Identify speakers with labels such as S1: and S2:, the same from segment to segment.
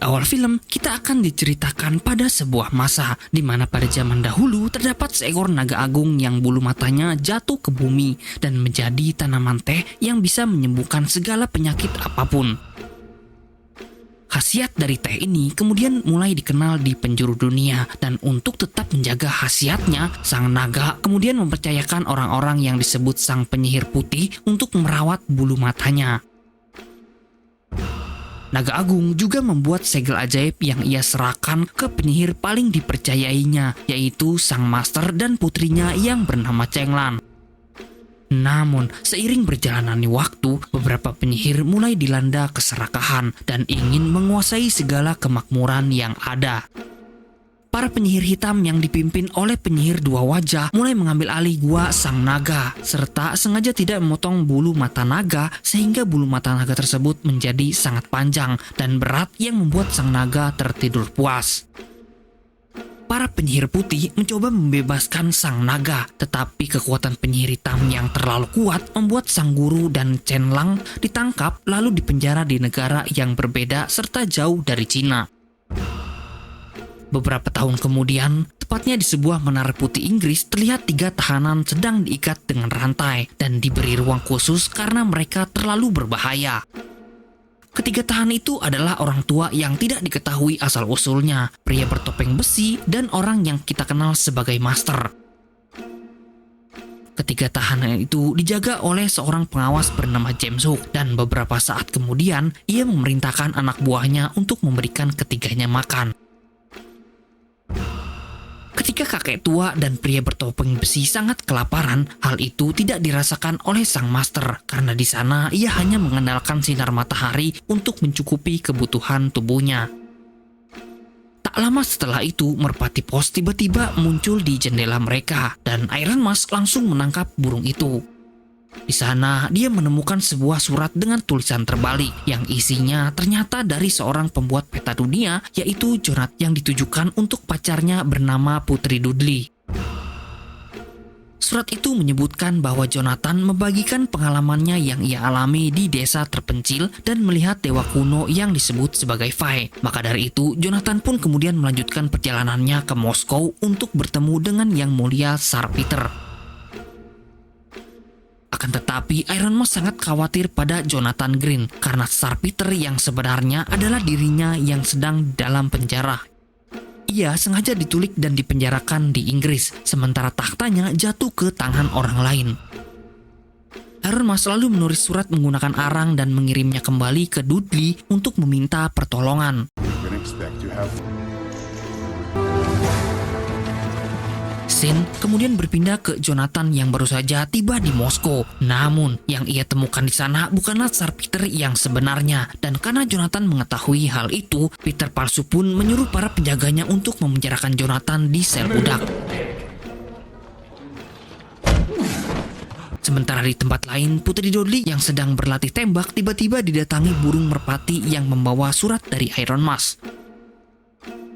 S1: awal film, kita akan diceritakan pada sebuah masa di mana pada zaman dahulu terdapat seekor naga agung yang bulu matanya jatuh ke bumi dan menjadi tanaman teh yang bisa menyembuhkan segala penyakit apapun. Khasiat dari teh ini kemudian mulai dikenal di penjuru dunia, dan untuk tetap menjaga khasiatnya, sang naga kemudian mempercayakan orang-orang yang disebut sang penyihir putih untuk merawat bulu matanya. Naga Agung juga membuat segel ajaib yang ia serahkan ke penyihir paling dipercayainya, yaitu sang master dan putrinya yang bernama Chenglan. Namun, seiring berjalannya waktu, beberapa penyihir mulai dilanda keserakahan dan ingin menguasai segala kemakmuran yang ada. Para penyihir hitam yang dipimpin oleh penyihir dua wajah mulai mengambil alih gua sang naga, serta sengaja tidak memotong bulu mata naga sehingga bulu mata naga tersebut menjadi sangat panjang dan berat yang membuat sang naga tertidur puas. Para penyihir putih mencoba membebaskan sang naga, tetapi kekuatan penyihir hitam yang terlalu kuat membuat sang guru dan Chenglan ditangkap lalu dipenjara di negara yang berbeda serta jauh dari Cina. Beberapa tahun kemudian, tepatnya di sebuah menara putih Inggris, terlihat 3 tahanan sedang diikat dengan rantai dan diberi ruang khusus karena mereka terlalu berbahaya. Ketiga tahanan itu adalah orang tua yang tidak diketahui asal-usulnya, pria bertopeng besi, dan orang yang kita kenal sebagai master. Ketiga tahanan itu dijaga oleh seorang pengawas bernama James Hook, dan beberapa saat kemudian ia memerintahkan anak buahnya untuk memberikan ketiganya makan. Ketika kakek tua dan pria bertopeng besi sangat kelaparan, hal itu tidak dirasakan oleh sang master karena di sana ia hanya mengandalkan sinar matahari untuk mencukupi kebutuhan tubuhnya. Tak lama setelah itu, merpati pos tiba-tiba muncul di jendela mereka dan Iron Mask langsung menangkap burung itu. Di sana, dia menemukan sebuah surat dengan tulisan terbalik yang isinya ternyata dari seorang pembuat peta dunia, yaitu Jonathan, yang ditujukan untuk pacarnya bernama Putri Dudley. Surat itu menyebutkan bahwa Jonathan membagikan pengalamannya yang ia alami di desa terpencil dan melihat dewa kuno yang disebut sebagai Fae. Maka dari itu, Jonathan pun kemudian melanjutkan perjalanannya ke Moskow untuk bertemu dengan Yang Mulia Tsar Peter. Akan tetapi, Iron Mask sangat khawatir pada Jonathan Green karena Tsar Peter yang sebenarnya adalah dirinya yang sedang dalam penjara. Ia sengaja ditulik dan dipenjarakan di Inggris, sementara tahtanya jatuh ke tangan orang lain. Iron Mask lalu menulis surat menggunakan arang dan mengirimnya kembali ke Dudley untuk meminta pertolongan. Scene kemudian berpindah ke Jonathan yang baru saja tiba di Moskow. Namun, yang ia temukan di sana bukanlah Tsar Peter yang sebenarnya. Dan karena Jonathan mengetahui hal itu, Peter palsu pun menyuruh para penjaganya untuk memenjarakan Jonathan di sel budak. Sementara di tempat lain, Putri Dudley yang sedang berlatih tembak tiba-tiba didatangi burung merpati yang membawa surat dari Iron Mask.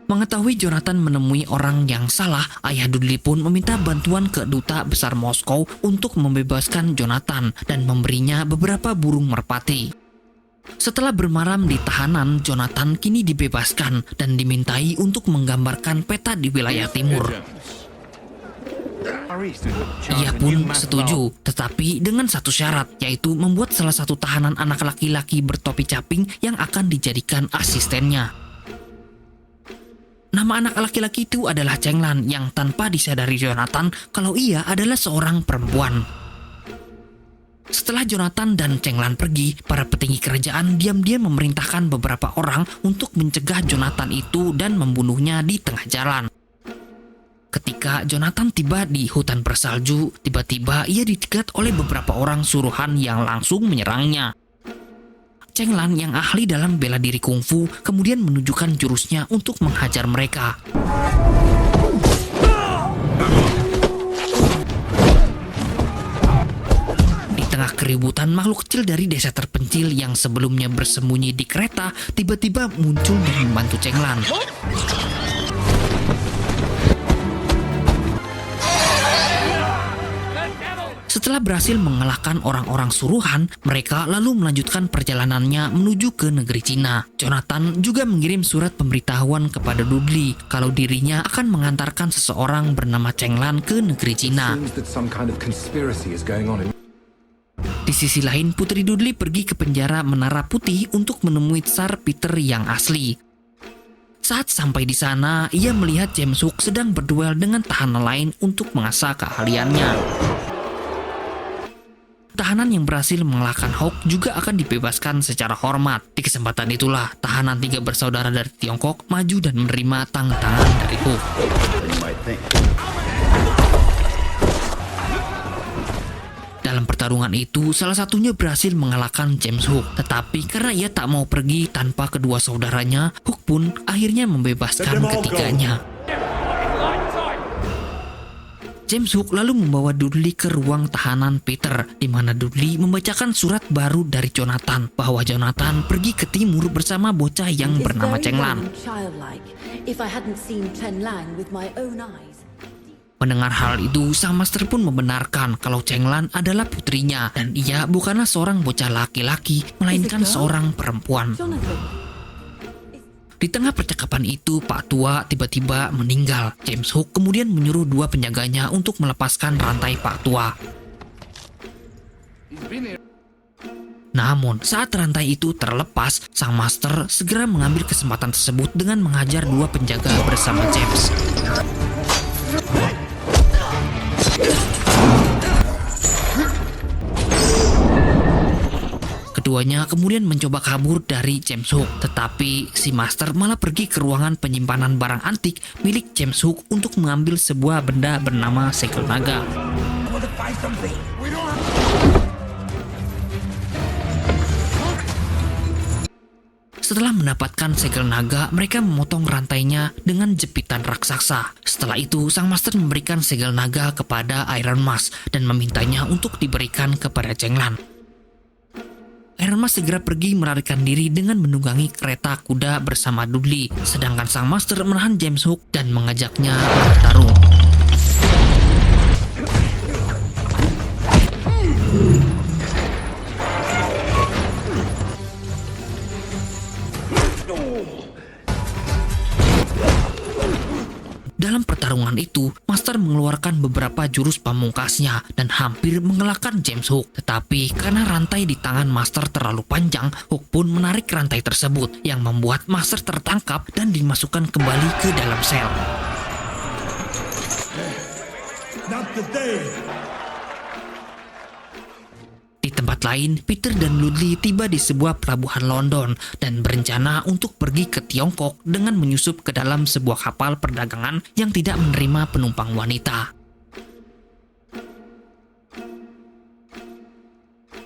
S1: Mengetahui Jonathan menemui orang yang salah, ayah Dudley pun meminta bantuan ke duta besar Moskow untuk membebaskan Jonathan dan memberinya beberapa burung merpati. Setelah bermalam di tahanan, Jonathan kini dibebaskan dan dimintai untuk menggambarkan peta di wilayah timur. Ia pun setuju, tetapi dengan satu syarat, yaitu membuat salah satu tahanan anak laki-laki bertopi caping yang akan dijadikan asistennya. Nama anak laki-laki itu adalah Chenglan yang tanpa disadari Jonathan kalau ia adalah seorang perempuan. Setelah Jonathan dan Chenglan pergi, para petinggi kerajaan diam-diam memerintahkan beberapa orang untuk mencegah Jonathan itu dan membunuhnya di tengah jalan. Ketika Jonathan tiba di hutan bersalju, tiba-tiba ia dicegat oleh beberapa orang suruhan yang langsung menyerangnya. Chenglan yang ahli dalam bela diri kungfu kemudian menunjukkan jurusnya untuk menghajar mereka. Di tengah keributan, makhluk kecil dari desa terpencil yang sebelumnya bersembunyi di kereta tiba-tiba muncul dan membantu Chenglan. Setelah berhasil mengalahkan orang-orang suruhan, mereka lalu melanjutkan perjalanannya menuju ke negeri Cina. Jonathan juga mengirim surat pemberitahuan kepada Dudley kalau dirinya akan mengantarkan seseorang bernama Cheng Lan ke negeri Cina. Di sisi lain, Putri Dudley pergi ke penjara Menara Putih untuk menemui Tsar Peter yang asli. Saat sampai di sana, ia melihat James Hook sedang berduel dengan tahanan lain untuk mengasah keahliannya. Tahanan yang berhasil mengalahkan Hawk juga akan dibebaskan secara hormat. Di kesempatan itulah, tahanan 3 bersaudara dari Tiongkok maju dan menerima tangan dari Hook. Dalam pertarungan itu, salah satunya berhasil mengalahkan James Hook. Tetapi karena ia tak mau pergi tanpa kedua saudaranya, Hook pun akhirnya membebaskan ketiganya. James Hook lalu membawa Dudley ke ruang tahanan Peter, di mana Dudley membacakan surat baru dari Jonathan bahwa Jonathan pergi ke timur bersama bocah yang bernama Cheng Lan. Mendengar hal itu, sang master pun membenarkan kalau Cheng Lan adalah putrinya dan ia bukanlah seorang bocah laki-laki, melainkan seorang perempuan. Di tengah percakapan itu, Pak Tua tiba-tiba meninggal. James Hook kemudian menyuruh 2 penjaganya untuk melepaskan rantai Pak Tua. Namun, saat rantai itu terlepas, sang master segera mengambil kesempatan tersebut dengan menghajar 2 penjaga bersama James. Keduanya kemudian mencoba kabur dari James Hook, tetapi si master malah pergi ke ruangan penyimpanan barang antik milik James Hook untuk mengambil sebuah benda bernama segel naga. Setelah mendapatkan segel naga, mereka memotong rantainya dengan jepitan raksasa. Setelah itu, sang master memberikan segel naga kepada Iron Mask dan memintanya untuk diberikan kepada Cheng Lan. Iron Mask segera pergi melarikan diri dengan menunggangi kereta kuda bersama Dudley, sedangkan sang master menahan James Hook dan mengajaknya bertarung. Dalam pertarungan itu, Master mengeluarkan beberapa jurus pamungkasnya dan hampir mengalahkan James Hook. Tetapi karena rantai di tangan Master terlalu panjang, Hook pun menarik rantai tersebut yang membuat Master tertangkap dan dimasukkan kembali ke dalam sel. Di tempat lain, Peter dan Dudley tiba di sebuah pelabuhan London dan berencana untuk pergi ke Tiongkok dengan menyusup ke dalam sebuah kapal perdagangan yang tidak menerima penumpang wanita.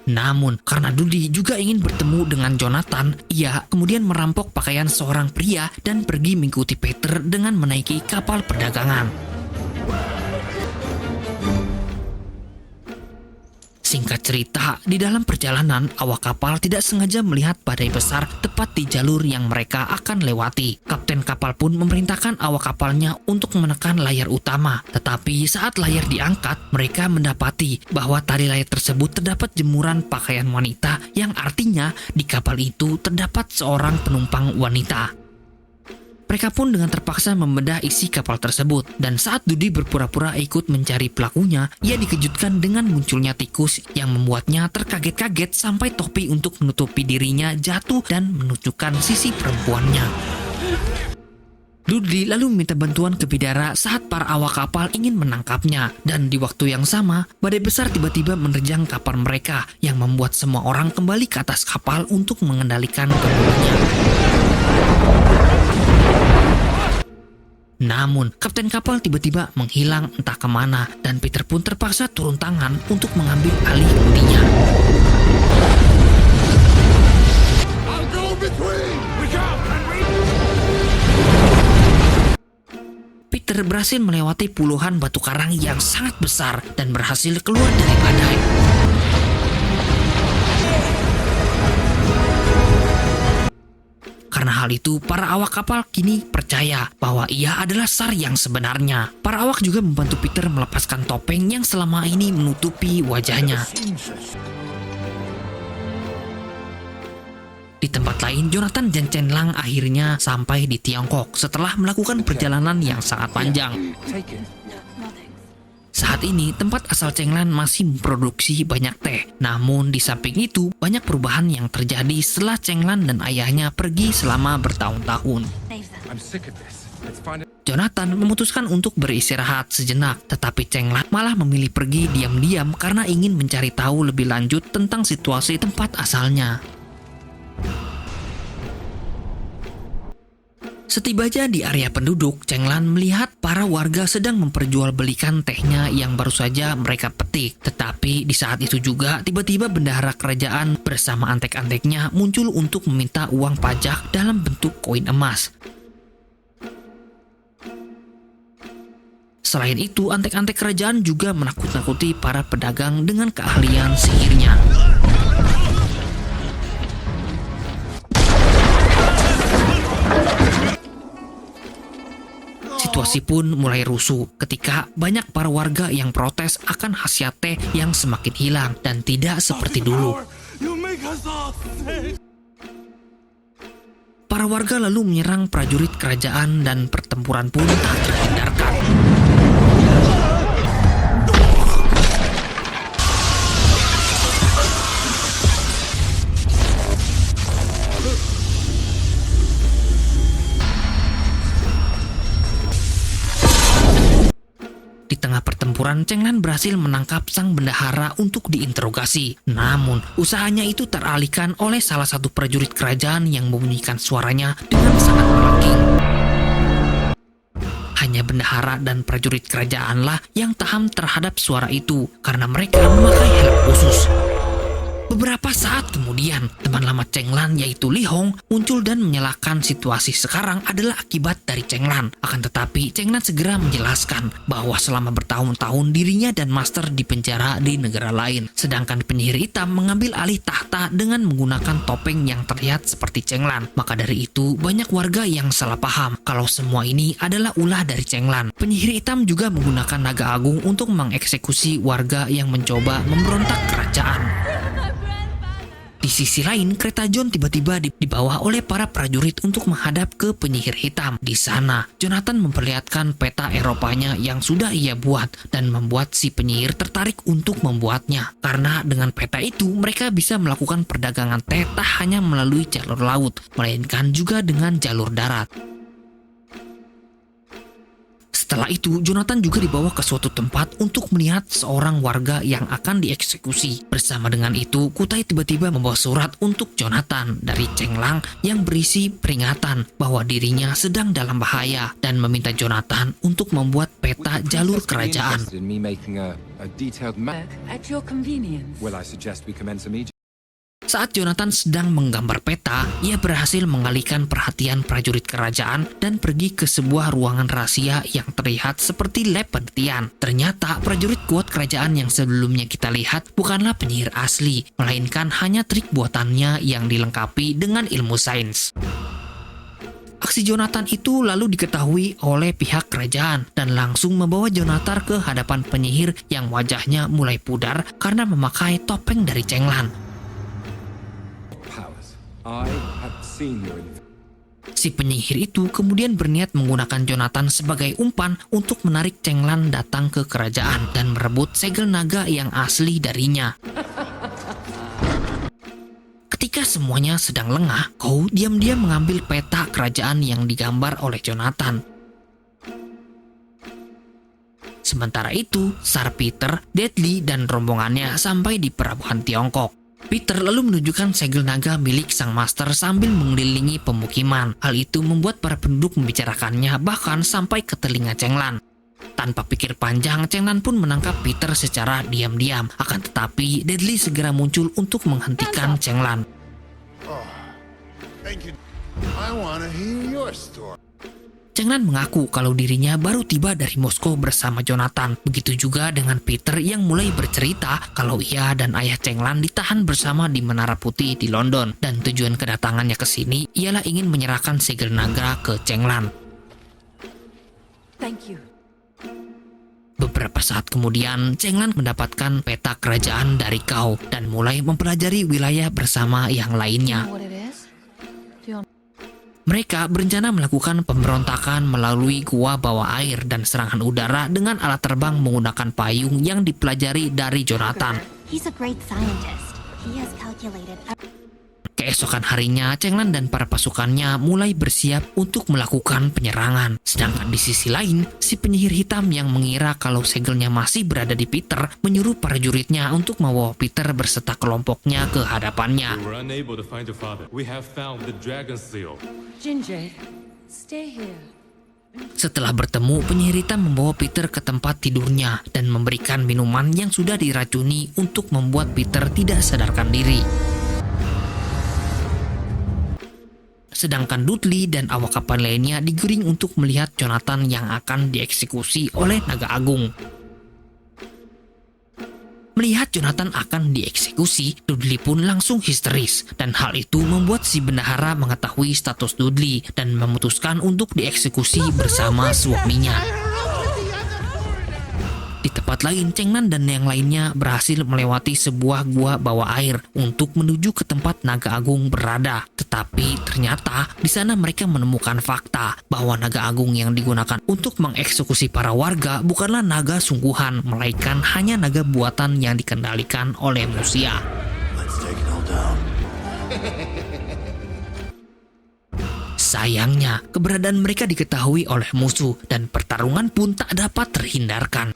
S1: Namun, karena Dudley juga ingin bertemu dengan Jonathan, ia kemudian merampok pakaian seorang pria dan pergi mengikuti Peter dengan menaiki kapal perdagangan. Singkat cerita, di dalam perjalanan, awak kapal tidak sengaja melihat badai besar tepat di jalur yang mereka akan lewati. Kapten kapal pun memerintahkan awak kapalnya untuk menekan layar utama. Tetapi saat layar diangkat, mereka mendapati bahwa tali layar tersebut terdapat jemuran pakaian wanita, yang artinya di kapal itu terdapat seorang penumpang wanita. Mereka pun dengan terpaksa membedah isi kapal tersebut, dan saat Dudley berpura-pura ikut mencari pelakunya, ia dikejutkan dengan munculnya tikus yang membuatnya terkaget-kaget sampai topi untuk menutupi dirinya jatuh dan menunjukkan sisi perempuannya. Dudley lalu meminta bantuan ke bidara saat para awak kapal ingin menangkapnya, dan di waktu yang sama, badai besar tiba-tiba menerjang kapal mereka yang membuat semua orang kembali ke atas kapal untuk mengendalikan kembalinya. Namun, kapten kapal tiba-tiba menghilang entah kemana dan Peter pun terpaksa turun tangan untuk mengambil alih kemudinya. Peter berhasil melewati puluhan batu karang yang sangat besar dan berhasil keluar dari badai. Karena hal itu, para awak kapal kini percaya bahwa ia adalah SAR yang sebenarnya. Para awak juga membantu Peter melepaskan topeng yang selama ini menutupi wajahnya. Di tempat lain, Jonathan dan Chen Lang akhirnya sampai di Tiongkok setelah melakukan perjalanan yang sangat panjang. Saat ini, tempat asal Cheng Lan masih memproduksi banyak teh. Namun, di samping itu, banyak perubahan yang terjadi setelah Cheng Lan dan ayahnya pergi selama bertahun-tahun. Jonathan memutuskan untuk beristirahat sejenak, tetapi Cheng Lan malah memilih pergi diam-diam karena ingin mencari tahu lebih lanjut tentang situasi tempat asalnya. Setibanya di area penduduk, Cheng Lan melihat para warga sedang memperjualbelikan tehnya yang baru saja mereka petik. Tetapi di saat itu juga, tiba-tiba bendahara kerajaan bersama antek-anteknya muncul untuk meminta uang pajak dalam bentuk koin emas. Selain itu, antek-antek kerajaan juga menakut-nakuti para pedagang dengan keahlian sihirnya. Situasi pun mulai rusuh ketika banyak para warga yang protes akan khasiat teh yang semakin hilang dan tidak seperti dulu. Para warga lalu menyerang prajurit kerajaan dan pertempuran pun tak terhindarkan. Di tengah pertempuran, Cheng Lan berhasil menangkap sang bendahara untuk diinterogasi. Namun, usahanya itu teralihkan oleh salah satu prajurit kerajaan yang membunyikan suaranya dengan sangat melengking. Hanya bendahara dan prajurit kerajaanlah yang tahan terhadap suara itu karena mereka memakai helm khusus. Beberapa saat kemudian, teman lama Cheng Lan yaitu Li Hong muncul dan menyalahkan situasi sekarang adalah akibat dari Cheng Lan. Akan tetapi, Cheng Lan segera menjelaskan bahwa selama bertahun-tahun dirinya dan Master dipenjara di negara lain. Sedangkan penyihir hitam mengambil alih tahta dengan menggunakan topeng yang terlihat seperti Cheng Lan. Maka dari itu, banyak warga yang salah paham kalau semua ini adalah ulah dari Cheng Lan. Penyihir hitam juga menggunakan naga agung untuk mengeksekusi warga yang mencoba memberontak kerajaan. Di sisi lain, kereta John tiba-tiba dibawa oleh para prajurit untuk menghadap ke penyihir hitam. Di sana, Jonathan memperlihatkan peta Eropanya yang sudah ia buat dan membuat si penyihir tertarik untuk membuatnya. Karena dengan peta itu, mereka bisa melakukan perdagangan teh tak hanya melalui jalur laut, melainkan juga dengan jalur darat. Setelah itu, Jonathan juga dibawa ke suatu tempat untuk melihat seorang warga yang akan dieksekusi. Bersama dengan itu, Kutai tiba-tiba membawa surat untuk Jonathan dari Cheng Lang yang berisi peringatan bahwa dirinya sedang dalam bahaya dan meminta Jonathan untuk membuat peta jalur kerajaan. Saat Jonathan sedang menggambar peta, ia berhasil mengalihkan perhatian prajurit kerajaan dan pergi ke sebuah ruangan rahasia yang terlihat seperti lab penelitian. Ternyata prajurit kuat kerajaan yang sebelumnya kita lihat bukanlah penyihir asli, melainkan hanya trik buatannya yang dilengkapi dengan ilmu sains. Aksi Jonathan itu lalu diketahui oleh pihak kerajaan dan langsung membawa Jonathan ke hadapan penyihir yang wajahnya mulai pudar karena memakai topeng dari Cheng Lan. Si penyihir itu kemudian berniat menggunakan Jonathan sebagai umpan untuk menarik Cheng Lan datang ke kerajaan dan merebut segel naga yang asli darinya. Ketika semuanya sedang lengah, Kou diam-diam mengambil peta kerajaan yang digambar oleh Jonathan. Sementara itu, Sir Peter, Deadly, dan rombongannya sampai di pelabuhan Tiongkok. Peter lalu menunjukkan segel naga milik sang master sambil mengelilingi pemukiman. Hal itu membuat para penduduk membicarakannya bahkan sampai ke telinga Cheng Lan. Tanpa pikir panjang, Cheng Lan pun menangkap Peter secara diam-diam. Akan tetapi, Deadly segera muncul untuk menghentikan Cheng Lan. Chenglan mengaku kalau dirinya baru tiba dari Moskow bersama Jonathan. Begitu juga dengan Peter yang mulai bercerita kalau ia dan ayah Chenglan ditahan bersama di Menara Putih di London. Dan tujuan kedatangannya ke sini ialah ingin menyerahkan segel naga ke Chenglan.
S2: Thank you.
S1: Beberapa saat kemudian, Chenglan mendapatkan peta kerajaan dari Gao dan mulai mempelajari wilayah bersama yang lainnya.
S2: What it is? Do you
S1: Mereka berencana melakukan pemberontakan melalui gua bawah air dan serangan udara dengan alat terbang menggunakan payung yang dipelajari dari Jonathan.
S3: He's a great scientist. He has calculated.
S1: Keesokan harinya, Chenglan dan para pasukannya mulai bersiap untuk melakukan penyerangan. Sedangkan di sisi lain, si penyihir hitam yang mengira kalau segelnya masih berada di Peter menyuruh para juritnya untuk membawa Peter berserta kelompoknya ke hadapannya.
S4: We were unable to find your father. We have found the dragon seal.
S2: Jinjay, stay here.
S1: Setelah bertemu, penyihir hitam membawa Peter ke tempat tidurnya dan memberikan minuman yang sudah diracuni untuk membuat Peter tidak sadarkan diri. Sedangkan Dudley dan awak kapal lainnya digiring untuk melihat Jonathan yang akan dieksekusi oleh naga agung. Melihat Jonathan akan dieksekusi, Dudley pun langsung histeris, dan hal itu membuat si bendahara mengetahui status Dudley dan memutuskan untuk dieksekusi bersama suaminya. Di tempat lain, Chenglan dan yang lainnya berhasil melewati sebuah gua bawah air untuk menuju ke tempat naga agung berada. Tetapi ternyata di sana mereka menemukan fakta bahwa naga agung yang digunakan untuk mengeksekusi para warga bukanlah naga sungguhan, melainkan hanya naga buatan yang dikendalikan oleh manusia. Sayangnya, keberadaan mereka diketahui oleh musuh dan pertarungan pun tak dapat terhindarkan.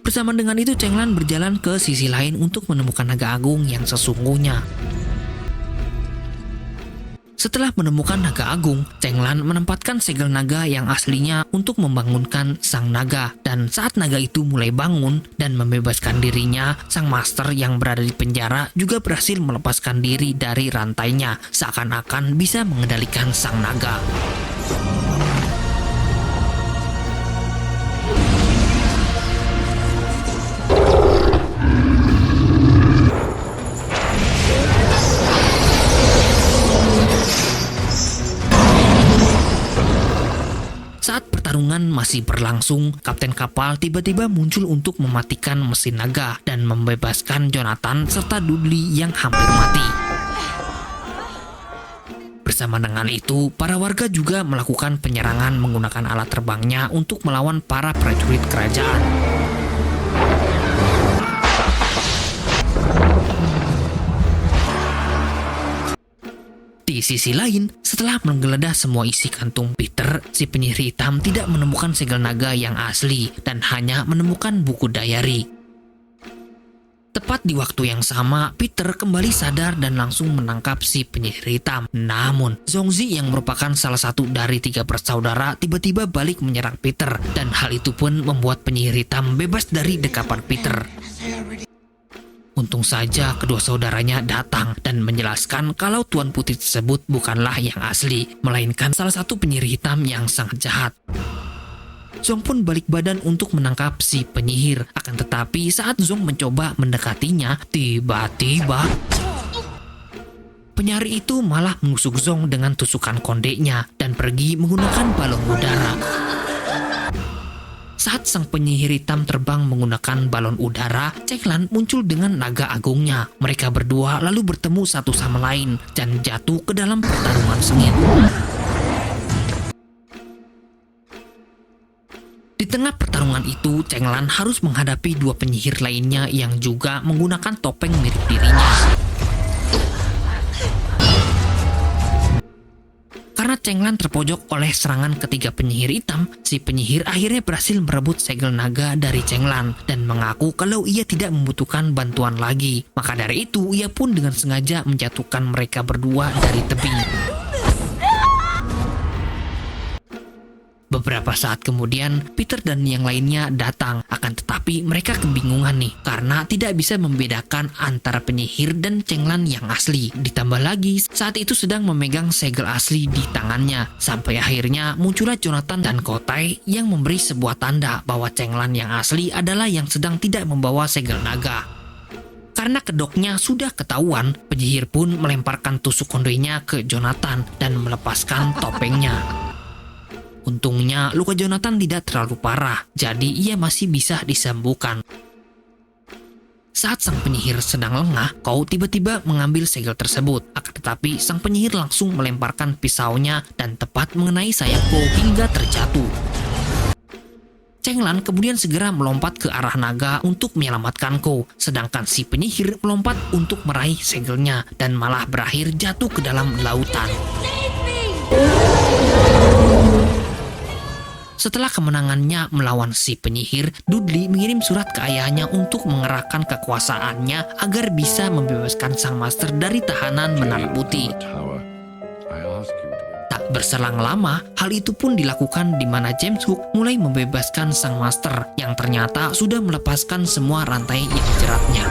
S1: Bersama dengan itu, Chenglan berjalan ke sisi lain untuk menemukan naga agung yang sesungguhnya. Setelah menemukan naga agung, Chenglan menempatkan segel naga yang aslinya untuk membangunkan sang naga. Dan saat naga itu mulai bangun dan membebaskan dirinya, sang master yang berada di penjara juga berhasil melepaskan diri dari rantainya, seakan-akan bisa mengendalikan sang naga. Saat pertarungan masih berlangsung, kapten kapal tiba-tiba muncul untuk mematikan mesin naga dan membebaskan Jonathan serta Dudley yang hampir mati. Bersama dengan itu, para warga juga melakukan penyerangan menggunakan alat terbangnya untuk melawan para prajurit kerajaan. Di sisi lain, setelah menggeledah semua isi kantung Peter, si penyihir hitam tidak menemukan segel naga yang asli dan hanya menemukan buku diary. Tepat di waktu yang sama, Peter kembali sadar dan langsung menangkap si penyihir hitam. Namun, Zongzi yang merupakan salah satu dari 3 bersaudara tiba-tiba balik menyerang Peter, dan hal itu pun membuat penyihir hitam bebas dari dekapan Peter. Untung saja kedua saudaranya datang dan menjelaskan kalau Tuan Putih tersebut bukanlah yang asli, melainkan salah satu penyihir hitam yang sangat jahat. Zong pun balik badan untuk menangkap si penyihir. Akan tetapi saat Zong mencoba mendekatinya, tiba-tiba penyari itu malah menusuk Zong dengan tusukan kondeknya dan pergi menggunakan balon udara. Saat sang penyihir hitam terbang menggunakan balon udara, Chenglan muncul dengan naga agungnya. Mereka berdua lalu bertemu satu sama lain dan jatuh ke dalam pertarungan sengit. Di tengah pertarungan itu, Chenglan harus menghadapi 2 penyihir lainnya yang juga menggunakan topeng mirip dirinya. Karena Chenglan terpojok oleh serangan ketiga penyihir hitam, si penyihir akhirnya berhasil merebut segel naga dari Chenglan dan mengaku kalau ia tidak membutuhkan bantuan lagi. Maka dari itu, ia pun dengan sengaja menjatuhkan mereka berdua dari tebing. Beberapa saat kemudian, Peter dan yang lainnya datang. Akan tetapi mereka kebingungan nih, karena tidak bisa membedakan antara penyihir dan cenglan yang asli. Ditambah lagi, saat itu sedang memegang segel asli di tangannya. Sampai akhirnya muncullah Jonathan dan Kotai yang memberi sebuah tanda bahwa cenglan yang asli adalah yang sedang tidak membawa segel naga. Karena kedoknya sudah ketahuan, penyihir pun melemparkan tusuk kondenya ke Jonathan dan melepaskan topengnya. Untungnya luka Jonathan tidak terlalu parah, jadi ia masih bisa disembuhkan. Saat sang penyihir sedang lengah, Kou tiba-tiba mengambil segel tersebut. Akan tetapi sang penyihir langsung melemparkan pisaunya dan tepat mengenai sayap Kou hingga terjatuh. Cenglan kemudian segera melompat ke arah naga untuk menyelamatkan Kou, sedangkan si penyihir melompat untuk meraih segelnya dan malah berakhir jatuh ke dalam lautan. Setelah kemenangannya melawan si penyihir, Dudley mengirim surat ke ayahnya untuk mengerahkan kekuasaannya agar bisa membebaskan sang master dari tahanan Menara Putih. Tak berselang lama, hal itu pun dilakukan di mana James Hook mulai membebaskan sang master yang ternyata sudah melepaskan semua rantai yang jeratnya.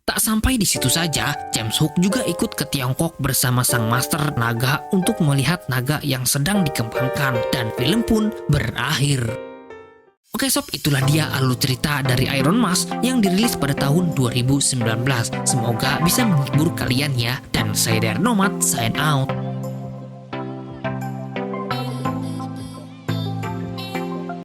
S1: Tak sampai di situ saja, James Hook juga ikut ke Tiongkok bersama sang master naga untuk melihat naga yang sedang dikembangkan, dan film pun berakhir. Oke sob, itulah dia alur cerita dari Iron Mask yang dirilis pada tahun 2019. Semoga bisa menghibur kalian ya, dan saya Nomad sign out.